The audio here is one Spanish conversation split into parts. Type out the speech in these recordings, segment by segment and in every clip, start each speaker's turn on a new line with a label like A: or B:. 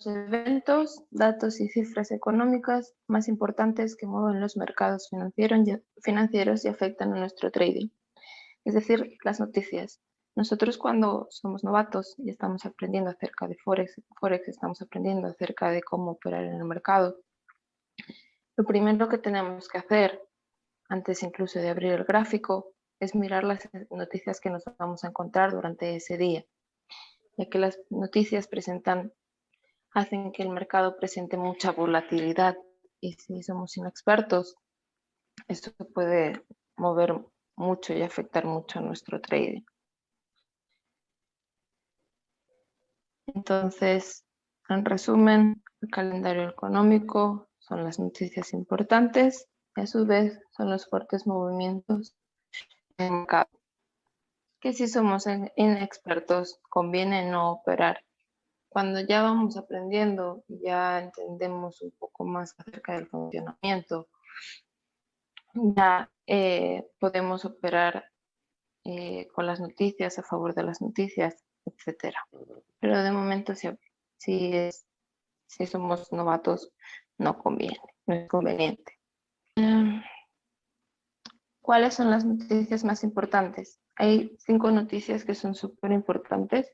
A: eventos, datos y cifras económicas más importantes que mueven los mercados financieros y afectan a nuestro trading. Es decir, las noticias. Nosotros cuando somos novatos y estamos aprendiendo acerca de Forex estamos aprendiendo acerca de cómo operar en el mercado, lo primero que tenemos que hacer, antes incluso de abrir el gráfico, es mirar las noticias que nos vamos a encontrar durante ese día, ya que las noticias hacen que el mercado presente mucha volatilidad y si somos inexpertos, esto puede mover mucho y afectar mucho a nuestro trading. Entonces, en resumen, el calendario económico son las noticias importantes y a su vez son los fuertes movimientos del mercado. Que si somos inexpertos, conviene no operar. Cuando ya vamos aprendiendo, ya entendemos un poco más acerca del funcionamiento, ya podemos operar con las noticias, a favor de las noticias, etcétera. Pero de momento, si somos novatos, no conviene, no es conveniente. ¿Cuáles son las noticias más importantes? Hay 5 noticias que son súper importantes.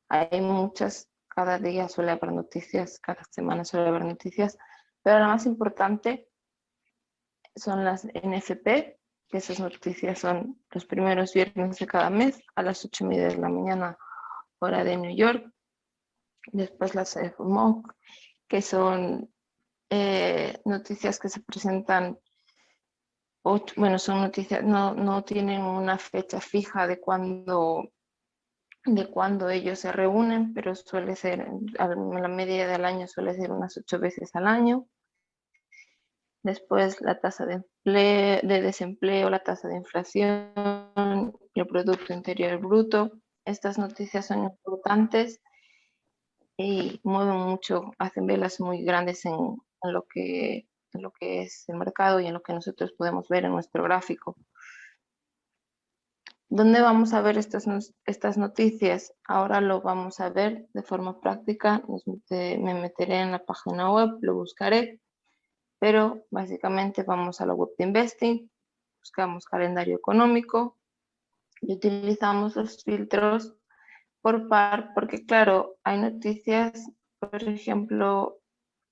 A: Hay muchas, cada día suele haber noticias, cada semana suele haber noticias, pero la más importante son las NFP, que esas noticias son los primeros viernes de cada mes a las 8:30 de la mañana, hora de New York. Después las FOMC, que son noticias que se presentan, son noticias, no tienen una fecha fija de cuándo ellos se reúnen, pero suele ser, en la media del año suele ser unas 8 veces al año. Después la tasa de desempleo, la tasa de inflación, el Producto Interior Bruto. Estas noticias son importantes y mueven mucho, hacen velas muy grandes en lo que es el mercado y en lo que nosotros podemos ver en nuestro gráfico. ¿Dónde vamos a ver estas noticias? Ahora lo vamos a ver de forma práctica. Me meteré en la página web, lo buscaré, pero básicamente vamos a la web de Investing, buscamos calendario económico y utilizamos los filtros por par, porque claro, hay noticias, por ejemplo,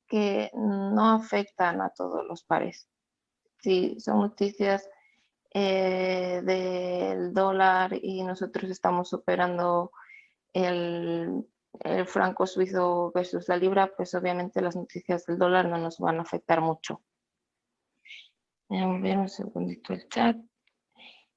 A: que no afectan a todos los pares. Sí, son noticias del dólar y nosotros estamos operando el franco suizo versus la libra, pues obviamente las noticias del dólar no nos van a afectar mucho. Voy a ver un segundito el chat.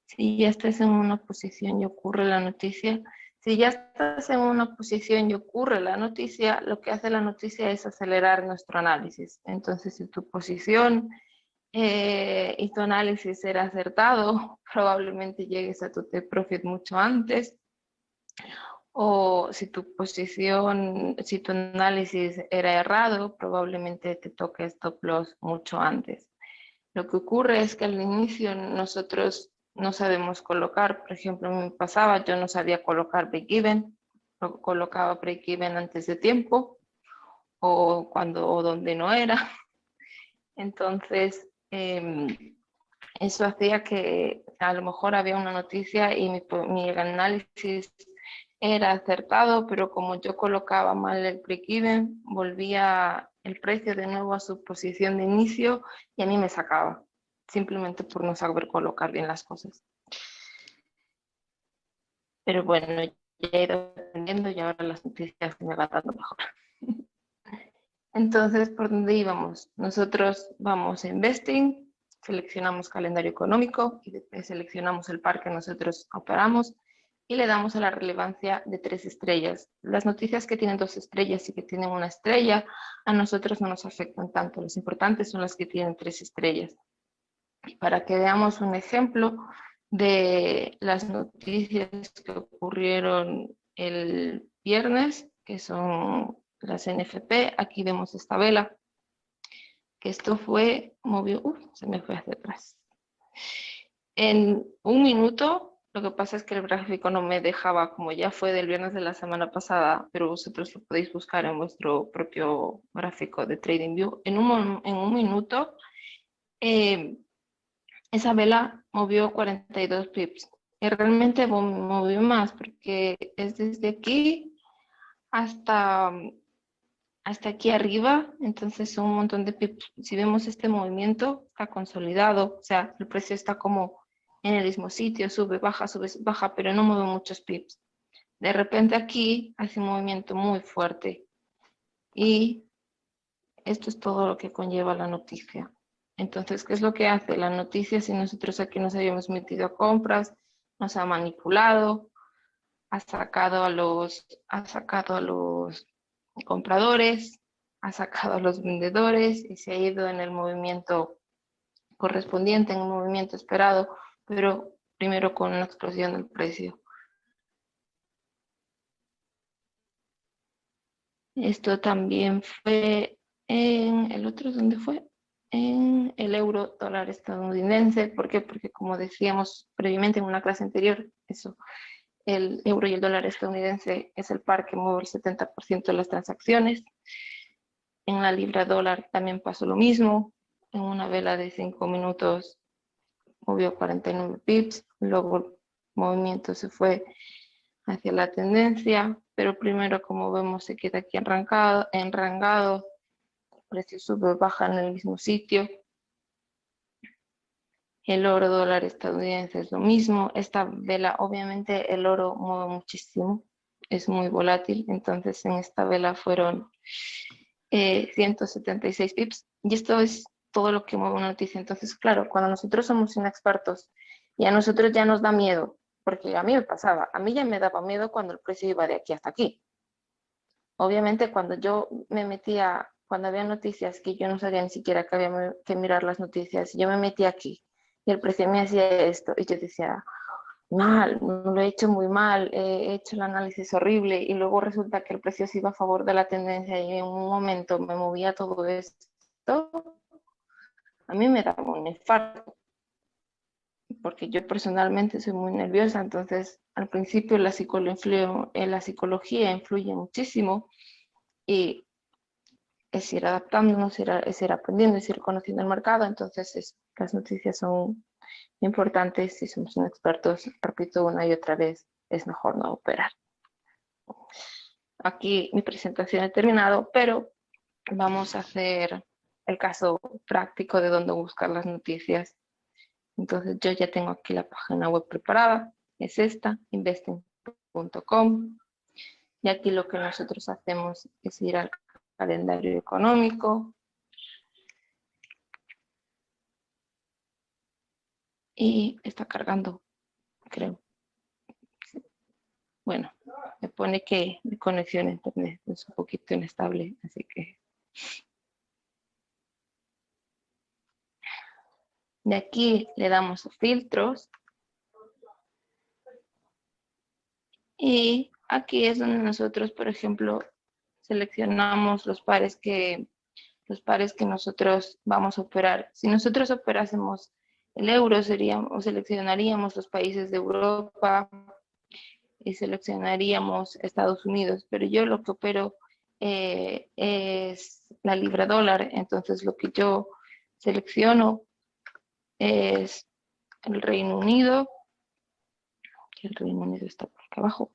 A: Si ya estás en una posición y ocurre la noticia, si ya estás en una posición y ocurre la noticia, lo que hace la noticia es acelerar nuestro análisis. Entonces, si tu posición y tu análisis era acertado, probablemente llegues a tu take profit mucho antes. O si tu análisis era errado, probablemente te toque stop loss mucho antes. Lo que ocurre es que al inicio nosotros no sabemos colocar, por ejemplo, me pasaba, yo no sabía colocar break-even, colocaba break-even antes de tiempo o donde no era. Entonces, eso hacía que a lo mejor había una noticia y mi análisis era acertado, pero como yo colocaba mal el break-even, volvía el precio de nuevo a su posición de inicio y a mí me sacaba, simplemente por no saber colocar bien las cosas. Pero bueno, ya he ido aprendiendo y ahora las noticias me van dando mejor. Entonces, ¿por dónde íbamos? Nosotros vamos a Investing, seleccionamos calendario económico y después seleccionamos el par que nosotros operamos y le damos a la relevancia de 3 estrellas. Las noticias que tienen 2 estrellas y que tienen 1 estrella a nosotros no nos afectan tanto. Las importantes son las que tienen 3 estrellas. Y para que veamos un ejemplo de las noticias que ocurrieron el viernes, que son las NFP, aquí vemos esta vela, que esto se me fue hacia atrás. En un minuto Lo que pasa es que el gráfico no me dejaba, como ya fue del viernes de la semana pasada, pero vosotros lo podéis buscar en vuestro propio gráfico de TradingView. En un minuto, eh, esa vela movió 42 pips. Y realmente movió más porque es desde aquí hasta, hasta aquí arriba, entonces son un montón de pips. Si vemos este movimiento, está consolidado, o sea, el precio está como en el mismo sitio, sube, baja, pero no mueve muchos pips. De repente aquí hace un movimiento muy fuerte y esto es todo lo que conlleva la noticia. Entonces, ¿qué es lo que hace la noticia? Si nosotros aquí nos habíamos metido a compras, nos ha manipulado, ha sacado a los compradores, ha sacado a los vendedores y se ha ido en el movimiento correspondiente, en el movimiento esperado, pero primero con una explosión del precio. Esto también fue en el otro, ¿dónde fue? En el euro dólar estadounidense. ¿Por qué? Porque como decíamos previamente en una clase anterior, eso, el euro y el dólar estadounidense es el par que mueve el 70% de las transacciones. En la libra dólar también pasó lo mismo. En una vela de 5 minutos movió 49 pips. Luego el movimiento se fue hacia la tendencia, pero primero, como vemos, se queda aquí enrangado, el precio sube o baja en el mismo sitio. El oro dólar estadounidense es lo mismo. Esta vela, obviamente, el oro mueve muchísimo, es muy volátil, entonces en esta vela fueron 176 pips, y esto es todo lo que mueve una noticia. Entonces, claro, cuando nosotros somos inexpertos y a nosotros ya nos da miedo, porque a mí me pasaba, a mí ya me daba miedo cuando el precio iba de aquí hasta aquí. Obviamente cuando yo me metía, cuando había noticias que yo no sabía ni siquiera que había que mirar las noticias, yo me metía aquí y el precio me hacía esto y yo decía, mal, lo he hecho muy mal, he hecho el análisis horrible y luego resulta que el precio se iba a favor de la tendencia y en un momento me movía todo esto, a mí me daba un infarto porque yo personalmente soy muy nerviosa, entonces al principio la psicología influye muchísimo y es ir adaptándonos, es ir aprendiendo, es ir conociendo el mercado. Entonces las noticias son importantes. Si somos inexpertos, repito una y otra vez, es mejor no operar. Aquí mi presentación ha terminado, pero vamos a hacer el caso práctico de dónde buscar las noticias. Entonces yo ya tengo aquí la página web preparada, es esta, investing.com, y aquí lo que nosotros hacemos es ir al calendario económico y está cargando, creo. Bueno, me pone que mi conexión a internet es un poquito inestable, así que de aquí le damos a filtros y aquí es donde nosotros, por ejemplo, seleccionamos los pares que nosotros vamos a operar. Si nosotros operásemos el euro, seleccionaríamos los países de Europa y seleccionaríamos Estados Unidos, pero yo lo que opero es la libra dólar, entonces lo que yo selecciono es el Reino Unido, que el Reino Unido está por acá abajo,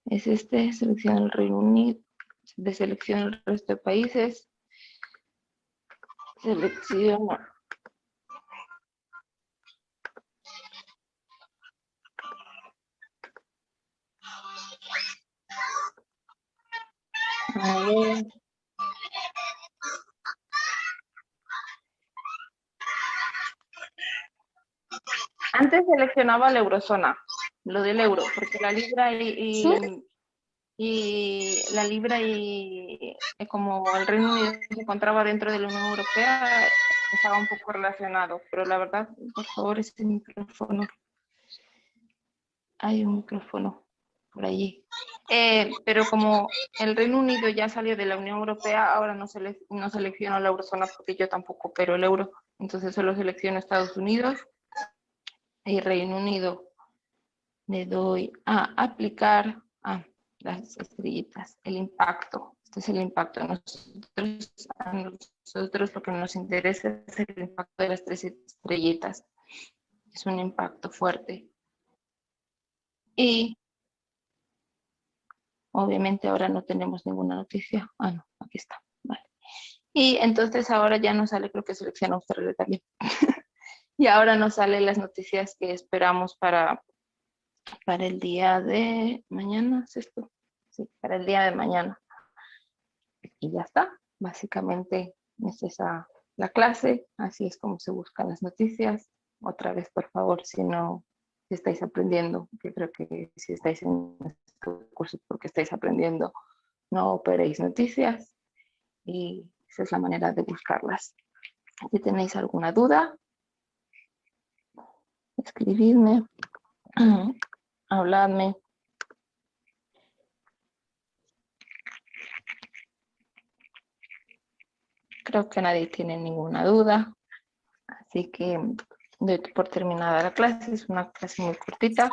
A: es este, selecciono el Reino Unido, deselecciono el resto de países, selecciono a ver, antes seleccionaba la eurozona, lo del euro, porque la libra y la libra y como el Reino Unido se encontraba dentro de la Unión Europea, estaba un poco relacionado, pero la verdad, por favor, ese micrófono, hay un micrófono por allí. Pero como el Reino Unido ya salió de la Unión Europea, ahora no selecciono la eurozona porque yo tampoco opero el euro, entonces solo selecciono Estados Unidos y Reino Unido. Le doy a aplicar las estrellitas, el impacto. Este es el impacto. A nosotros lo que nos interesa es el impacto de las 3 estrellitas. Es un impacto fuerte. Y obviamente ahora no tenemos ninguna noticia. Ah, no, aquí está. Vale. Y entonces ahora ya nos sale, creo que selecciona Australia también. Y ahora nos salen las noticias que esperamos para el día de mañana, ¿es esto? Sí, para el día de mañana. Y ya está. Básicamente, esta es la clase. Así es como se buscan las noticias. Otra vez, por favor, si estáis aprendiendo, que creo que si estáis en este curso porque estáis aprendiendo, no operéis noticias. Y esa es la manera de buscarlas. Si tenéis alguna duda, escribidme, habladme. Creo que nadie tiene ninguna duda, así que doy por terminada la clase. Es una clase muy cortita.